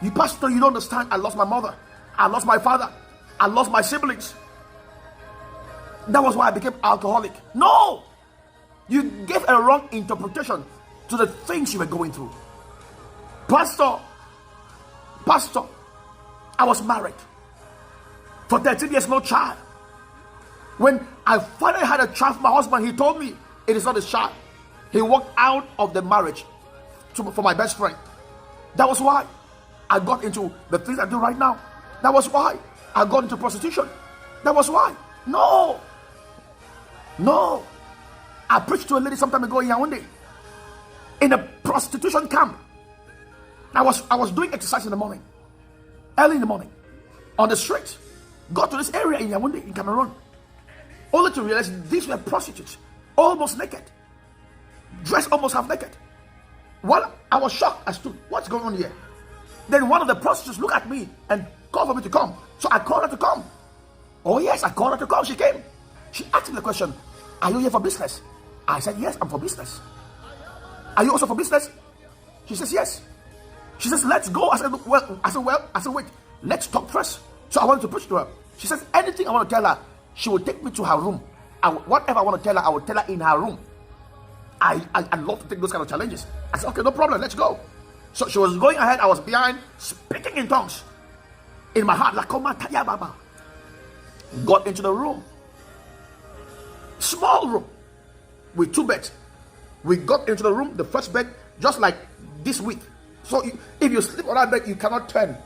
You pastor, you don't understand. I lost my mother. I lost my father. I lost my siblings. That was why I became alcoholic. No! You gave a wrong interpretation to the things you were going through. Pastor, I was married for 13 years, no child. When I finally had a child, my husband, he told me it is not his child. He walked out of the marriage for my best friend. That was why I got into the things I do right now. That was why I got into prostitution. That was why. No. I preached to a lady some time ago in Yaoundé, in a prostitution camp. I was doing exercise in the morning, early in the morning, on the street. Got to this area in Yaoundé, in Cameroon, only to realize these were prostitutes, almost naked, dressed almost half naked. Well, I was shocked. I stood, what's going on here? Then one of the prostitutes looked at me and called for me to come. So I called her to come. Oh yes, I called her to come. She came. She asked me the question, are you here for business? I said, yes, I'm for business. Are you also for business? She says, yes. She says, let's go. I said, wait, let's talk first. So I wanted to preach to her. She says, anything I want to tell her, she will take me to her room. Whatever I want to tell her, I will tell her in her room. I love to take those kind of challenges. I said, okay, no problem, let's go. So she was going ahead, I was behind, speaking in tongues. In my heart, got into the room. Small room with 2 beds. We got into the room, the first bed, just like this width. So if you sleep on that bed, you cannot turn.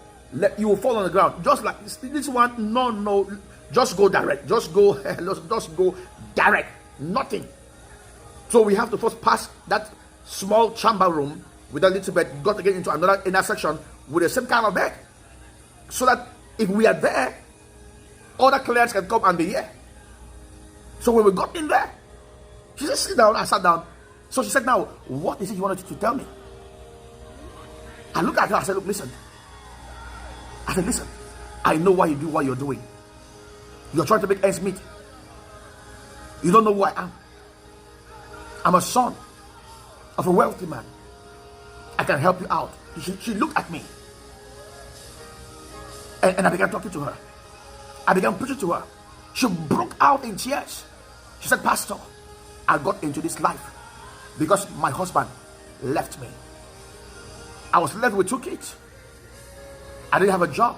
You will fall on the ground. Just like this one, no, just go direct. Just go direct. Nothing. So we have to first pass that small chamber room with a little bed, got to get into another inner section with the same kind of bed. So that if we are there, other clients can come and be here. So when we got in there, she said, sit down. I sat down. So she said, now, what is it you wanted to tell me? I looked at her. I said, look, listen. I said, listen, I know why you do what you're doing. You're trying to make ends meet. You don't know who I am. I'm a son of a wealthy man. I can help you out. She looked at me. And I began talking to her. I began preaching to her. She broke out in tears. She said, Pastor, I got into this life because my husband left me. I was left with 2 kids. I didn't have a job.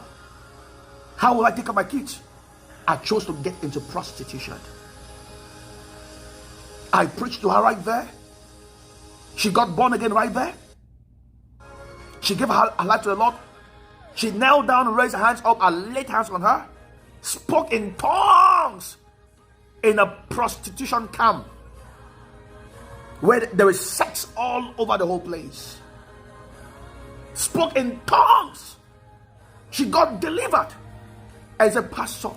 How will I take care of my kids? I chose to get into prostitution. I preached to her right there. She got born again right there. She gave her life to the Lord. She knelt down, raised her hands up, I laid hands on her, spoke in tongues in a prostitution camp where there is sex all over the whole place. Spoke in tongues. She got delivered. And said, Pastor,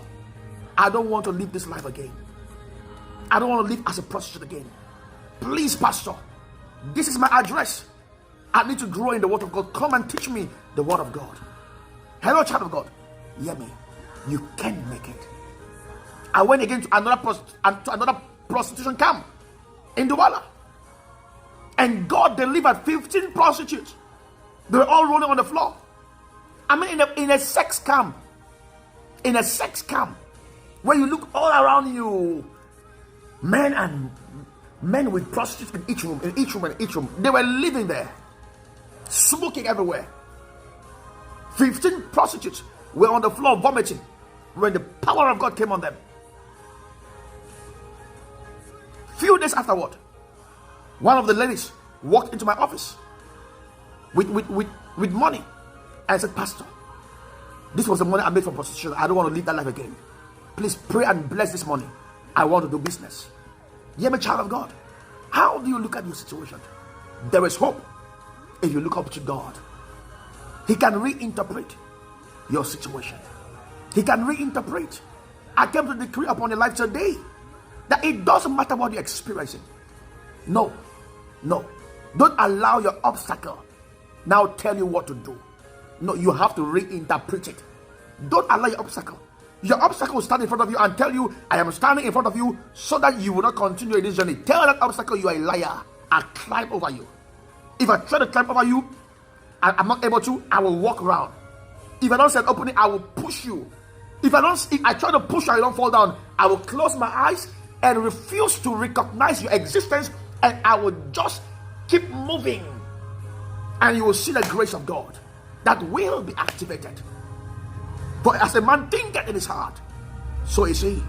I don't want to live this life again. I don't want to live as a prostitute again. Please, Pastor, this is my address. I need to grow in the word of God. Come and teach me the word of God. Hello, child of God. Hear me. You can make it. I went again to another prostitution camp in Douala. And God delivered 15 prostitutes. They were all rolling on the floor. I mean, in a sex camp. In a sex camp. Where you look all around you. Men with prostitutes in each room. They were living there. Smoking everywhere. 15 prostitutes were on the floor vomiting when the power of God came on them. Few days afterward, one of the ladies walked into my office with money and said, Pastor, this was the money I made from prostitution. I don't want to live that life again. Please pray and bless this money. I want to do business. Yeah, my child of God. How do you look at your situation? There is hope if you look up to God. He can reinterpret your situation. He can reinterpret. I came to decree upon your life today that it doesn't matter what you're experiencing. No. Don't allow your obstacle now tell you what to do. No, you have to reinterpret it. Don't allow your obstacle. Your obstacle will stand in front of you and tell you, I am standing in front of you so that you will not continue in this journey. Tell that obstacle you are a liar. I'll climb over you. If I try to climb over you, I'm not able to, I will walk around. If I don't see an opening, I will push you. If I try to push you and you don't fall down, I will close my eyes and refuse to recognize your existence, and I will just keep moving. And you will see the grace of God that will be activated. For as a man thinketh in his heart, so is he.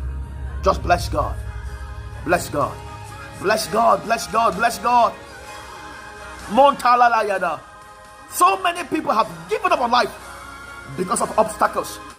Just bless God. Bless God. Bless God. Bless God. Bless God. Montala. So many people have given up on life because of obstacles.